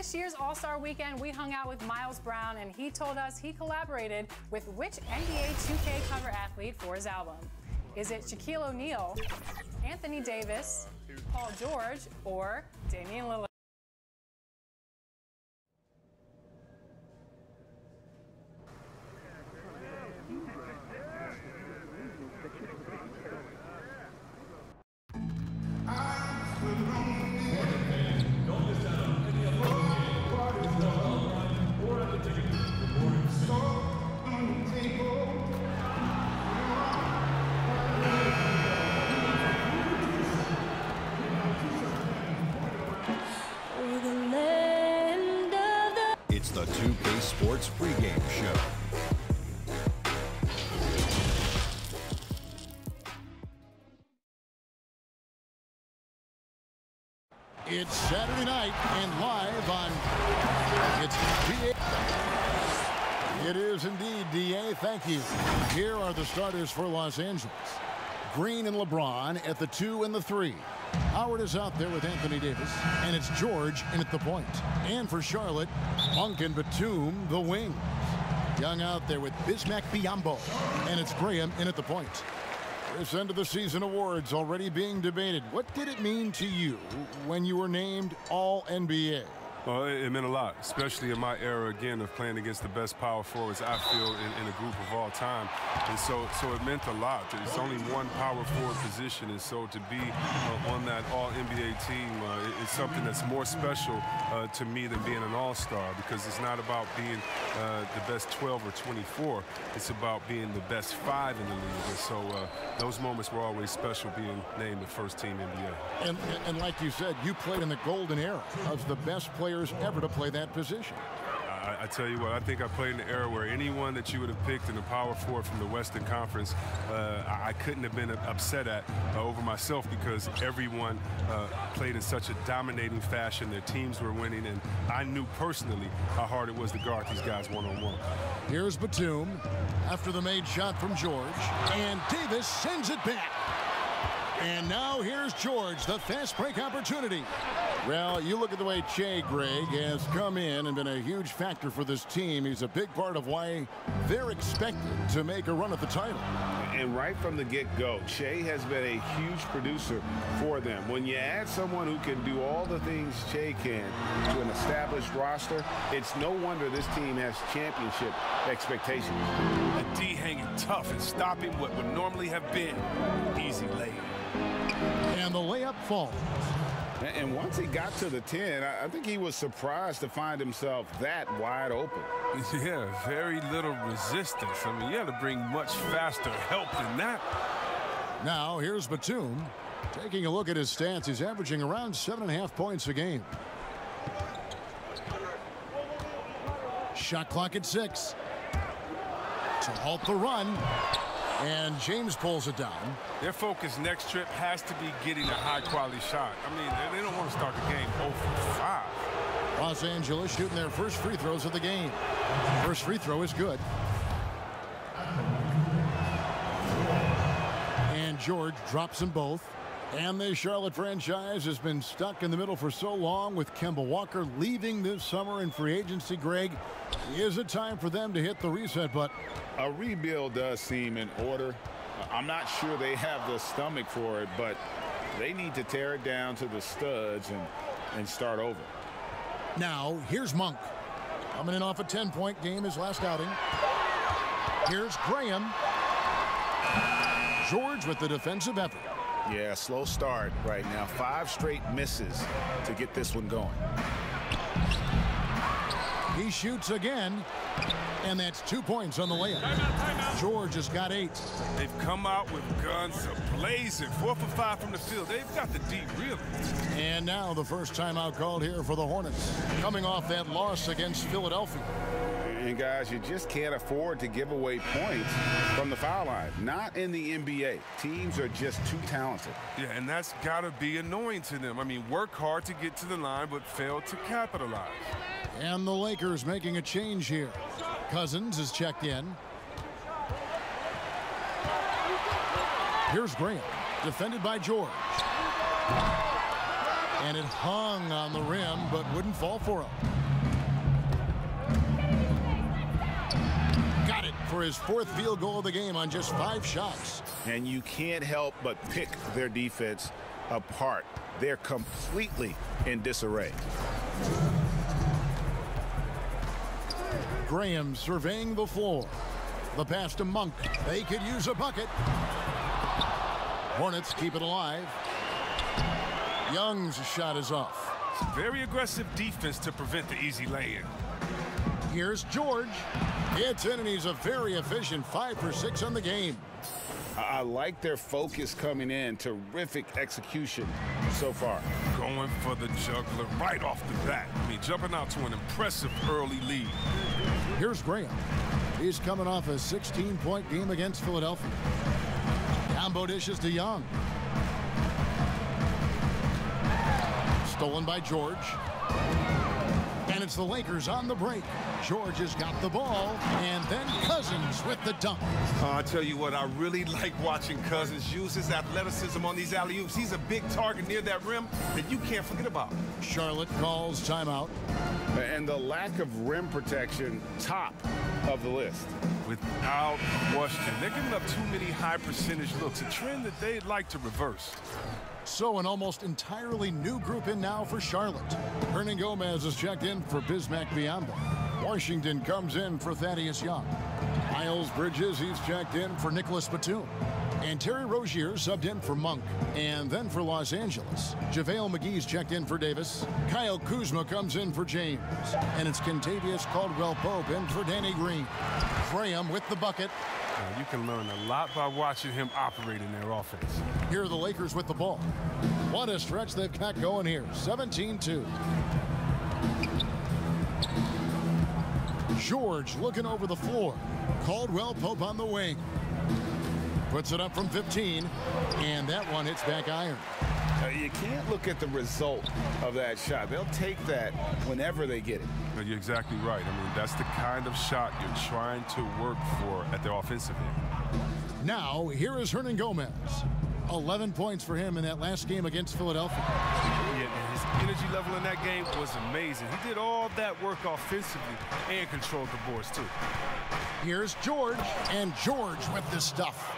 this year's All-Star Weekend, we hung out with Miles Brown, and he told us he collaborated with which NBA 2K cover athlete for his album. Is it Shaquille O'Neal, Anthony Davis, Paul George, or Damian Lillard? It's the 2K Sports pregame show. It's Saturday night and live on it's DA. It is indeed, DA. Thank you. Here are the starters for Los Angeles. Green and LeBron at the 2 and the 3. Howard is out there with Anthony Davis, and it's George in at the point. And for Charlotte, Monk and Batum, the wings. Young out there with Bismack Biyombo, and it's Graham in at the point. This end of the season awards already being debated. What did it mean to you when you were named All-NBA? Well, it meant a lot, especially in my era, again, of playing against the best power forwards, I feel, in a group of all time. And so it meant a lot. It's only one power forward position, and so to be on that All-NBA team, it's something that's more special to me than being an All-Star, because it's not about being the best 12 or 24. It's about being the best 5 in the league. And so those moments were always special, being named the first team NBA. And like you said, you played in the golden era of the best players ever to play that position. I tell you what, I think I played in the era where anyone that you would have picked in the power forward from the Western Conference, I couldn't have been upset at over myself, because everyone played in such a dominating fashion. Their teams were winning, and I knew personally how hard it was to guard these guys one-on-one. Here's Batum after the made shot from George, and Davis sends it back. And now here's George, the fast break opportunity. Well, you look at the way Che, Greg, has come in and been a huge factor for this team. He's a big part of why they're expected to make a run at the title. And right from the get-go, Che has been a huge producer for them. When you add someone who can do all the things Che can to an established roster, it's no wonder this team has championship expectations. A D hanging tough and stopping what would normally have been easy layup. And the layup falls. And once he got to the 10, I think he was surprised to find himself that wide open. Yeah, very little resistance. I mean, you had to bring much faster help than that. Now, here's Batum. Taking a look at his stats, he's averaging around 7.5 points a game. Shot clock at 6. To halt the run. And James pulls it down. Their focus next trip has to be getting a high-quality shot. I mean, they don't want to start the game 0 for 5. Los Angeles shooting their first free throws of the game. First free throw is good. And George drops them both. And the Charlotte franchise has been stuck in the middle for so long, with Kemba Walker leaving this summer in free agency. Greg, is it time for them to hit the reset button? A rebuild does seem in order. I'm not sure they have the stomach for it, but they need to tear it down to the studs and start over. Now, here's Monk. Coming in off a 10-point game his last outing. Here's Graham. George with the defensive effort. Yeah, slow start right now. 5 straight misses to get this one going. He shoots again, and that's 2 points on the layup. George has got 8. They've come out with guns blazing. 4 for 5 from the field. They've got the D really. And now the first timeout called here for the Hornets, coming off that loss against Philadelphia. And guys, you just can't afford to give away points from the foul line. Not in the NBA. Teams are just too talented. Yeah, and that's got to be annoying to them. I mean, work hard to get to the line, but fail to capitalize. And the Lakers making a change here. Cousins is checked in. Here's Graham, defended by George. And it hung on the rim, but wouldn't fall for him. Got it for his 4th field goal of the game on just 5 shots. And you can't help but pick their defense apart. They're completely in disarray. Graham surveying the floor. The pass to Monk. They could use a bucket. Hornets keep it alive. Young's shot is off. Very aggressive defense to prevent the easy lay-in. Here's George. It's in, and he's a very efficient 5 for 6 on the game. I like their focus coming in. Terrific execution so far. Going for the juggler right off the bat. I mean, jumping out to an impressive early lead. Here's Graham. He's coming off a 16-point game against Philadelphia. Combo dishes to Young. Stolen by George. And it's the Lakers on the break. George has got the ball, and then Cousins with the dunk. I tell you what, I really like watching Cousins use his athleticism on these alley-oops. He's a big target near that rim that you can't forget about. Charlotte calls timeout. And the lack of rim protection, top of the list. Without question. They're giving up too many high-percentage looks, a trend that they'd like to reverse. So an almost entirely new group in now for Charlotte. Hernan Gomez is checked in for Bismack Biyombo. Washington comes in for Thaddeus Young. Miles Bridges, he's checked in for Nicholas Batum. And Terry Rozier subbed in for Monk. And then for Los Angeles, JaVale McGee's checked in for Davis. Kyle Kuzma comes in for James. And it's Kentavious Caldwell-Pope in for Danny Green. Graham with the bucket. You can learn a lot by watching him operate in their offense. Here are the Lakers with the ball. What a stretch they've got going here. 17-2. George looking over the floor. Caldwell-Pope on the wing. Puts it up from 15, and that one hits back iron. You can't look at the result of that shot. They'll take that whenever they get it. You're exactly right. I mean, that's the kind of shot you're trying to work for at the offensive end. Now, here is Hernan Gomez. 11 points for him in that last game against Philadelphia. Yeah, and his energy level in that game was amazing. He did all that work offensively and controlled the boards, too. Here's George, and George with the stuff.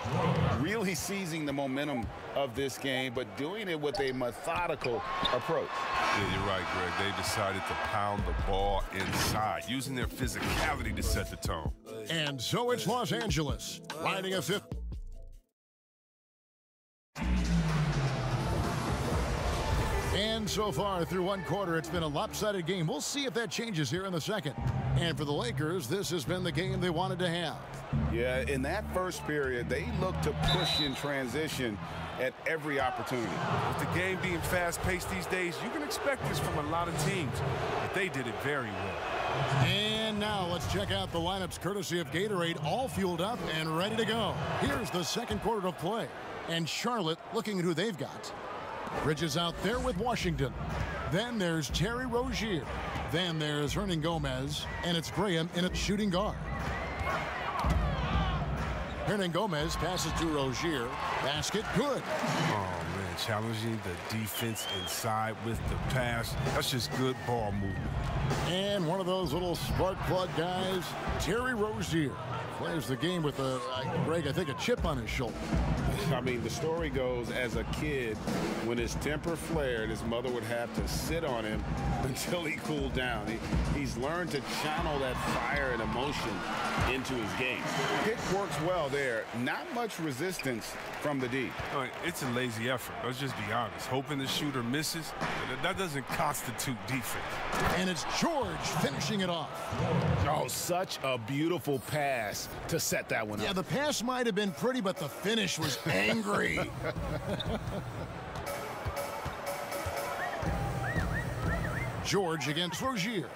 Really seizing the momentum of this game, but doing it with a methodical approach. Yeah, you're right, Greg. They decided to pound the ball inside, using their physicality to set the tone. And so it's Los Angeles, riding a 5th. And so far through one quarter, it's been a lopsided game. We'll see if that changes here in the second. And for the Lakers, this has been the game they wanted to have. Yeah, in that first period, they looked to push in transition at every opportunity. With the game being fast-paced these days, you can expect this from a lot of teams, but they did it very well. And now let's check out the lineups courtesy of Gatorade, all fueled up and ready to go. Here's the second quarter of play. And Charlotte looking at who they've got. Bridges out there with Washington. Then there's Terry Rozier. Then there's Hernan Gomez. And it's Graham in a shooting guard. Hernan Gomez passes to Rozier. Basket good. Oh, man, challenging the defense inside with the pass. That's just good ball movement. And one of those little spark plug guys, Terry Rozier. Plays the game with Greg, I think, a chip on his shoulder. I mean, the story goes, as a kid, when his temper flared, his mother would have to sit on him until he cooled down. He's learned to channel that fire and emotion into his game. Pick works well there. Not much resistance from the D. It's a lazy effort. Let's just be honest. Hoping the shooter misses, that doesn't constitute defense. And it's George finishing it off. Oh, such a beautiful pass to set that one up. Yeah, the pass might have been pretty, but the finish was angry. George against Rozier.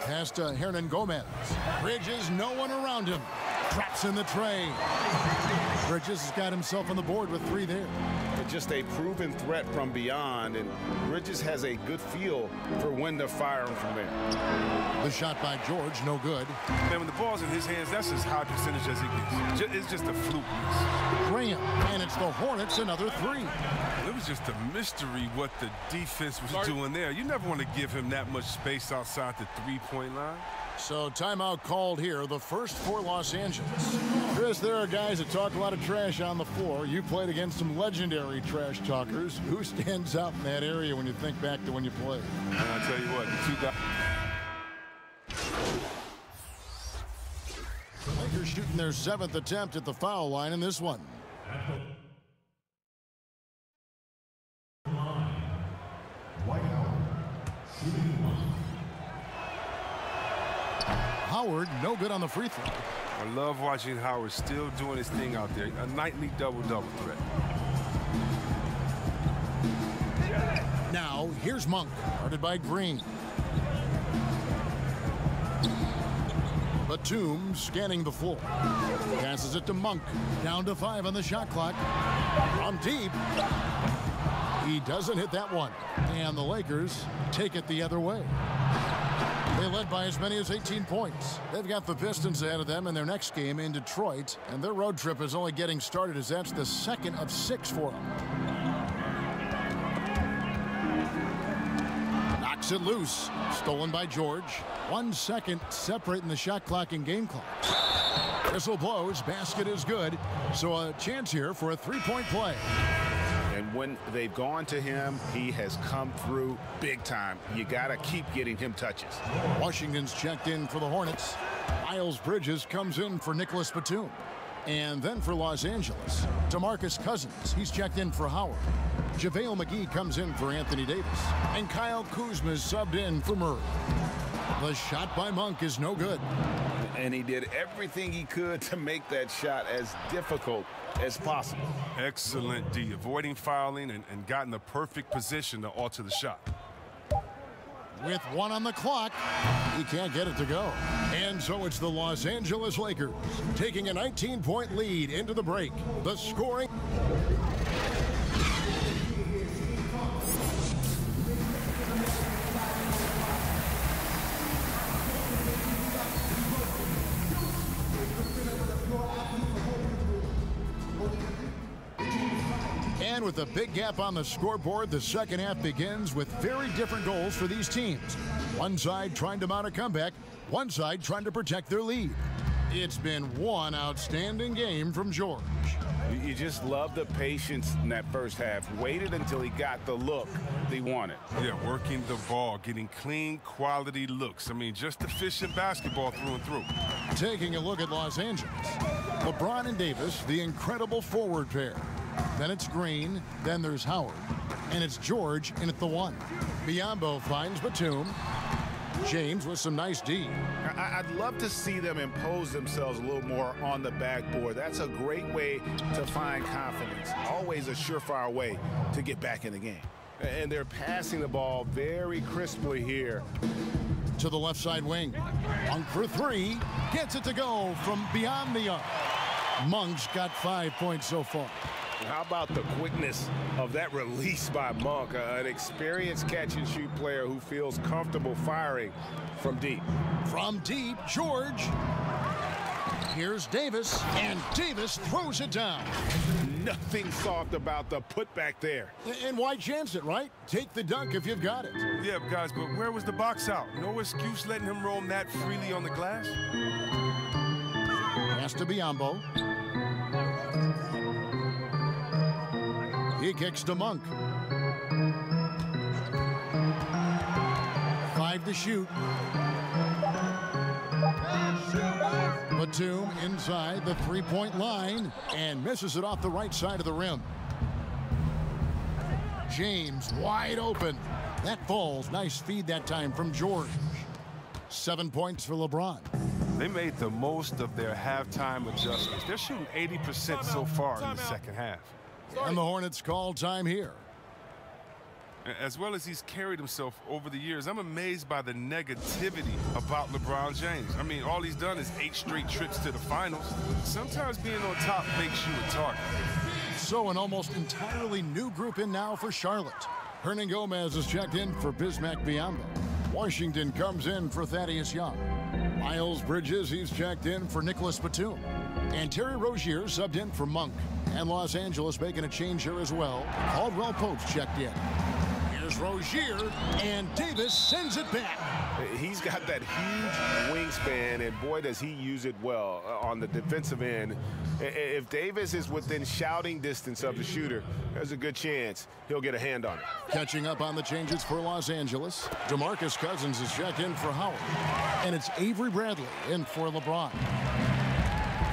Pass to Hernan Gomez. Bridges, no one around him. Traps in the tray. Bridges has got himself on the board with 3 there. just a proven threat from beyond, and Bridges has a good feel for when to fire him from there. The shot by George, no good. Man, when the ball's in his hands, that's as high percentage as he gets. It's just a fluke miss. Graham, and it's the Hornets, another three. It was just a mystery what the defense was doing there. You never want to give him that much space outside the three-point line. So timeout called here, the first for Los Angeles. Chris, there are guys that talk a lot of trash on the floor. You played against some legendary trash talkers. Who stands out in that area when you think back to when you played? And I'll tell you what, the two guys. The Lakers shooting their 7th attempt at the foul line in this one. Howard, no good on the free throw. I love watching Howard still doing his thing out there. A nightly double-double threat. Now, here's Monk, guarded by Green. Batum scanning the floor. Passes it to Monk. Down to 5 on the shot clock. From deep. He doesn't hit that one. And the Lakers take it the other way. They led by as many as 18 points. They've got the Pistons ahead of them in their next game in Detroit, and their road trip is only getting started as that's the 2nd of 6 for them. Knocks it loose. Stolen by George. 1 second separating the shot clock and game clock. Whistle blows. Basket is good. So a chance here for a three-point play. And when they've gone to him, he has come through big time. You got to keep getting him touches. Washington's checked in for the Hornets. Miles Bridges comes in for Nicholas Batum. And then for Los Angeles, DeMarcus Cousins. He's checked in for Howard. JaVale McGee comes in for Anthony Davis. And Kyle Kuzma is subbed in for Murray. The shot by Monk is no good. And he did everything he could to make that shot as difficult as possible. Excellent D, avoiding fouling and gotten the perfect position to alter the shot. With 1 on the clock, he can't get it to go. And so it's the Los Angeles Lakers taking a 19-point lead into the break. The scoring. And with a big gap on the scoreboard, the second half begins with very different goals for these teams. One side trying to mount a comeback, one side trying to protect their lead. It's been one outstanding game from George. You just love the patience in that first half. Waited until he got the look he wanted. Yeah, working the ball, getting clean, quality looks. I mean, just efficient basketball through and through. Taking a look at Los Angeles. LeBron and Davis, the incredible forward pair. Then it's Green, then there's Howard, and it's George in at the 1. Biyombo finds Batum. James with some nice D. I'd love to see them impose themselves a little more on the backboard. That's a great way to find confidence. Always a surefire way to get back in the game. And they're passing the ball very crisply here. To the left side wing. Monk for 3. Gets it to go from beyond the arc. Monk's got 5 points so far. How about the quickness of that release by Monk, an experienced catch-and-shoot player who feels comfortable firing from deep. From deep, George. Here's Davis, and Davis throws it down. Nothing soft about the putback there. And why chance it, right? Take the dunk if you've got it. Yeah, guys, but where was the box out? No excuse letting him roam that freely on the glass. Pass to Biyombo. He kicks to Monk. 5 to shoot. Batum inside the three-point line and misses it off the right side of the rim. James wide open. That falls. Nice feed that time from George. 7 points for LeBron. They made the most of their halftime adjustments. They're shooting 80% so far in the second half. And the Hornets call time here. As well as he's carried himself over the years, I'm amazed by the negativity about LeBron James. I mean, all he's done is 8 straight trips to the finals. Sometimes being on top makes you a target. Also, an almost entirely new group in now for Charlotte. Hernan Gomez is checked in for Bismack Biyombo. Washington comes in for Thaddeus Young. Miles Bridges, he's checked in for Nicholas Batum. And Terry Rozier subbed in for Monk. And Los Angeles making a change here as well. Caldwell Pope's checked in. Here's Rozier, and Davis sends it back. He's got that huge wingspan, and boy, does he use it well on the defensive end. If Davis is within shouting distance of the shooter, there's a good chance he'll get a hand on it. Catching up on the changes for Los Angeles, DeMarcus Cousins is checked in for Howard. And it's Avery Bradley in for LeBron.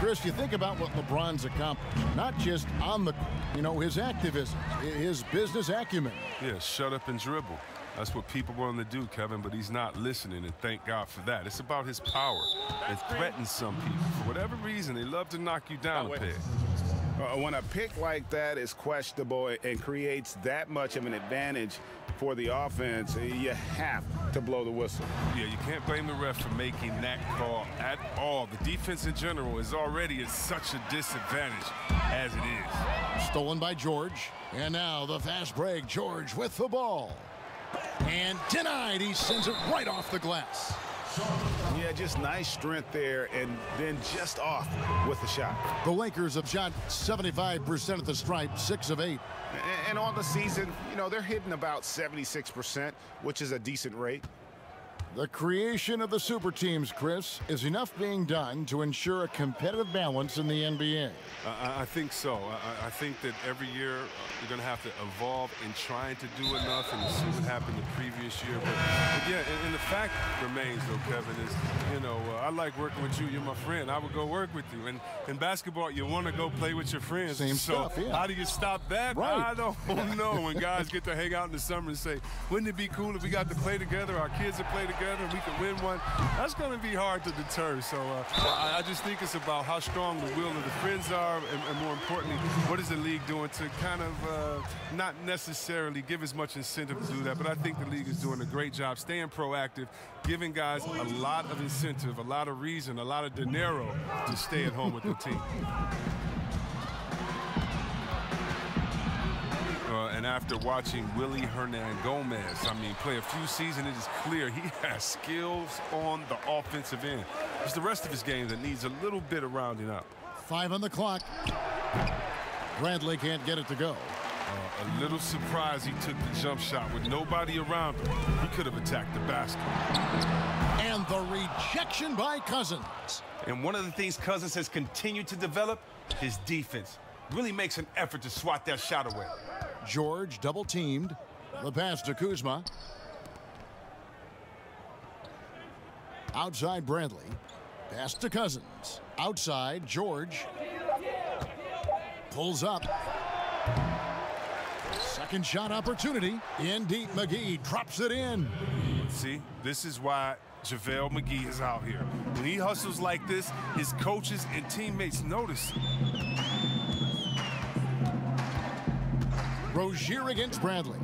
Chris, you think about what LeBron's accomplished, not just on the court, you know, his activism, his business acumen. Yeah, shut up and dribble. That's what people want him to do, Kevin, but he's not listening, and thank God for that. It's about his power. It threatens some people. For whatever reason, they love to knock you down a peg. When a pick like that is questionable and creates that much of an advantage for the offense, you have to blow the whistle. Yeah, you can't blame the ref for making that call at all. The defense in general is already at such a disadvantage as it is. Stolen by George. And now the fast break. George with the ball. And denied. He sends it right off the glass. Yeah, just nice strength there, and then just off with the shot. The Lakers have shot 75% at the stripe, 6 of 8. And on the season, you know, they're hitting about 76%, which is a decent rate. The creation of the super teams, Chris, is enough being done to ensure a competitive balance in the NBA. I think so. I think that every year you're going to have to evolve in trying to do enough and see what happened the previous year. But yeah, and the fact remains, though, Kevin, is, you know, I like working with you. You're my friend. I would go work with you. And in basketball, you want to go play with your friends. Same so stuff, yeah. How do you stop that? Right. I don't know. When guys get to hang out in the summer and say, wouldn't it be cool if we got to play together, our kids would play together, and we could win one? That's going to be hard to deter. So I just think it's about how strong the will of the friends are, and more importantly, what is the league doing to kind of not necessarily give as much incentive to do that, but I think the league is doing a great job staying proactive, giving guys a lot of incentive, a lot of reason, a lot of dinero to stay at home with their team. And after watching Willie Hernan Gomez, play a few seasons, it is clear he has skills on the offensive end. It's the rest of his game that needs a little bit of rounding up. 5 on the clock. Bradley can't get it to go. A little surprised he took the jump shot with nobody around him. He could have attacked the basket. And the rejection by Cousins. And one of the things Cousins has continued to develop, his defense. Really makes an effort to swat that shot away. George double teamed. The pass to Kuzma. Outside Bradley. Pass to Cousins. Outside George. Pulls up. Second shot opportunity. In deep, McGee drops it in. See, this is why JaVale McGee is out here. When he hustles like this, his coaches and teammates notice. Rozier against Bradley.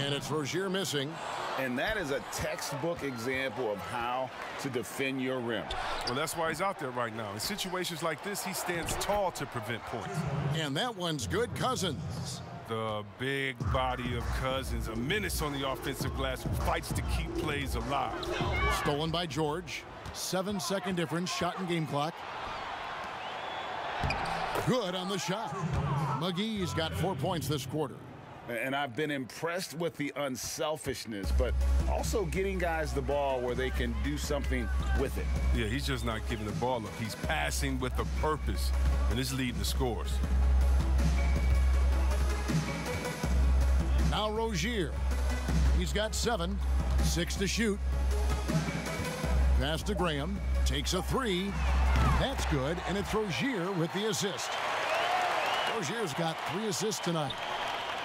And it's Rozier missing. And that is a textbook example of how to defend your rim. Well, that's why he's out there right now. In situations like this, he stands tall to prevent points. And that one's good. Cousins. The big body of Cousins, a menace on the offensive glass, who fights to keep plays alive. Stolen by George. 7-second difference, shot and game clock. Good on the shot. McGee's got 4 points this quarter. And I've been impressed with the unselfishness, but also getting guys the ball where they can do something with it. Yeah, he's just not giving the ball up. He's passing with a purpose, and it's leading to scores. Now Rozier. He's got 7, 6 to shoot. Pass to Graham. Takes a 3. That's good, and it's Rozier with the assist. Rozier's got 3 assists tonight.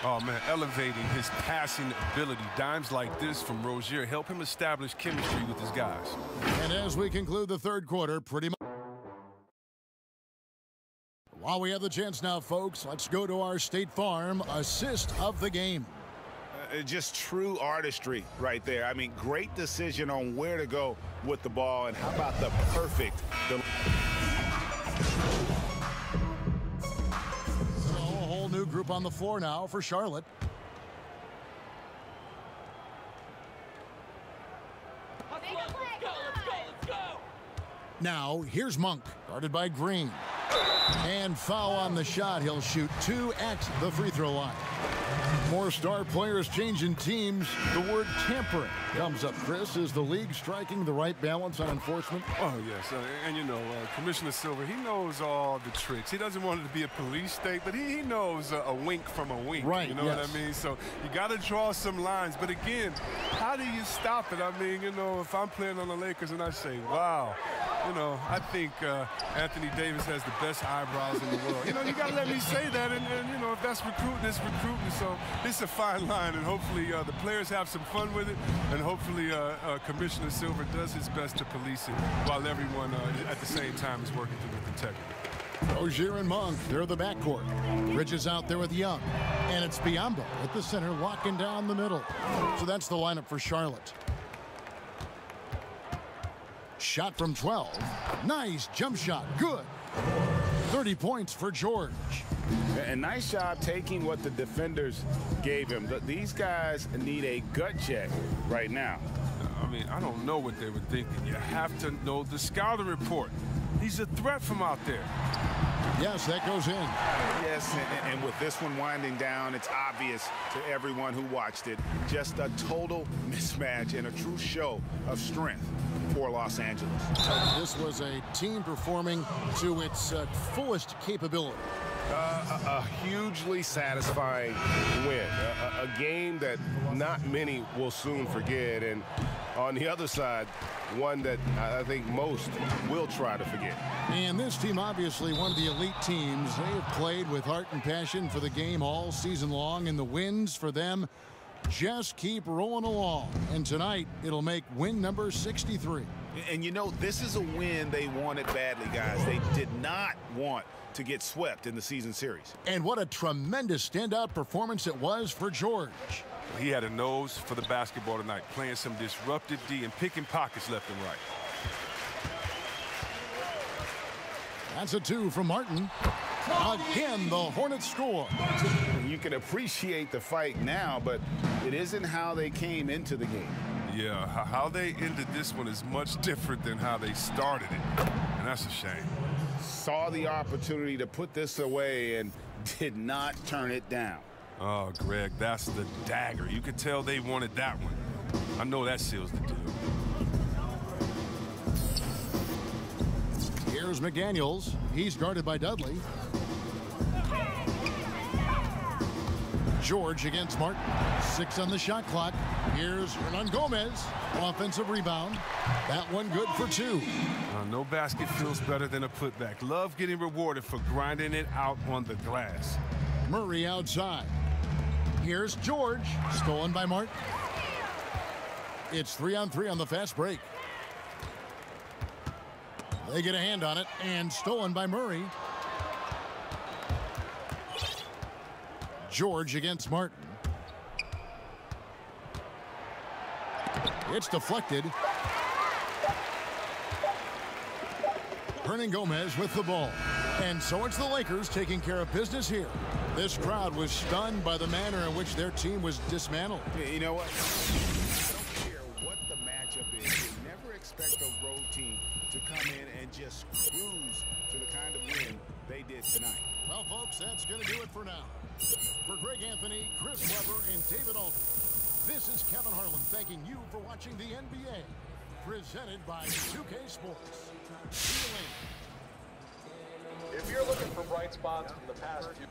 Oh, man, elevating his passing ability. Dimes like this from Rozier help him establish chemistry with his guys. And as we conclude the third quarter, pretty much. While we have the chance now, folks, let's go to our State Farm assist of the game. Just true artistry right there. I mean, great decision on where to go with the ball, and how about the perfect up on the floor now for Charlotte. Now, here's Monk, guarded by Green. And foul on the shot. He'll shoot 2 at the free throw line. More star players changing teams. The word tampering comes up, Chris. Is the league striking the right balance on enforcement? Oh, yes. And you know, Commissioner Silver, he knows all the tricks. He doesn't want it to be a police state, but he knows a wink from a wink. Right, you know what I mean? So you got to draw some lines. But again, how do you stop it? I mean, you know, if I'm playing on the Lakers and I say, wow, you know, I think Anthony Davis has the best eyebrows in the world. You know, you got to let me say that. And, you know, if that's recruiting, it's recruiting. So it's a fine line. And hopefully the players have some fun with it. And hopefully Commissioner Silver does his best to police it while everyone at the same time is working to protect it. Rozier and Monk, they're the backcourt. Bridges out there with Young. And it's Biyombo at the center, locking down the middle. So that's the lineup for Charlotte. Shot from 12. Nice jump shot. Good. 30 points for George. And nice job taking what the defenders gave him. These guys need a gut check right now. I mean, I don't know what they were thinking. You have to know the scouting report. He's a threat from out there. Yes, that goes in. Yes, and with this one winding down, it's obvious to everyone who watched it. Just a total mismatch and a true show of strength for Los Angeles. This was a team performing to its fullest capability. A hugely satisfying win. A game that not many will soon forget. And on the other side, one that I think most will try to forget. And this team, obviously one of the elite teams. They have played with heart and passion for the game all season long, and the wins for them just keep rolling along. And tonight, it'll make win number 63. And you know, this is a win they wanted badly, guys. They did not want to get swept in the season series. And what a tremendous standout performance it was for George. He had a nose for the basketball tonight, playing some disruptive D and picking pockets left and right. That's a 2 from Martin. Again, the Hornets score. You can appreciate the fight now, but it isn't how they came into the game. Yeah, how they ended this one is much different than how they started it, and that's a shame. Saw the opportunity to put this away and did not turn it down. Oh, Greg, that's the dagger. You could tell they wanted that one. I know that seals the deal. Here's McDaniels. He's guarded by Dudley. George against Martin. 6 on the shot clock. Here's Hernan Gomez. Offensive rebound. That one good for 2. No basket feels better than a putback. Love getting rewarded for grinding it out on the glass. Murray outside. Here's George. Stolen by Martin. It's 3-on-3 on the fast break. They get a hand on it, and stolen by Murray. George against Martin. It's deflected. Hernan Gomez with the ball. And so it's the Lakers taking care of business here. This crowd was stunned by the manner in which their team was dismantled. You know what? I don't care what the matchup is. You never expect a road team to come in and just cruise to the kind of win they did tonight. Well, folks, that's going to do it for now. For Greg Anthony, Chris Webber, and David Alden, this is Kevin Harlan thanking you for watching the NBA, presented by 2K Sports. See you later. If you're looking for bright spots from the past few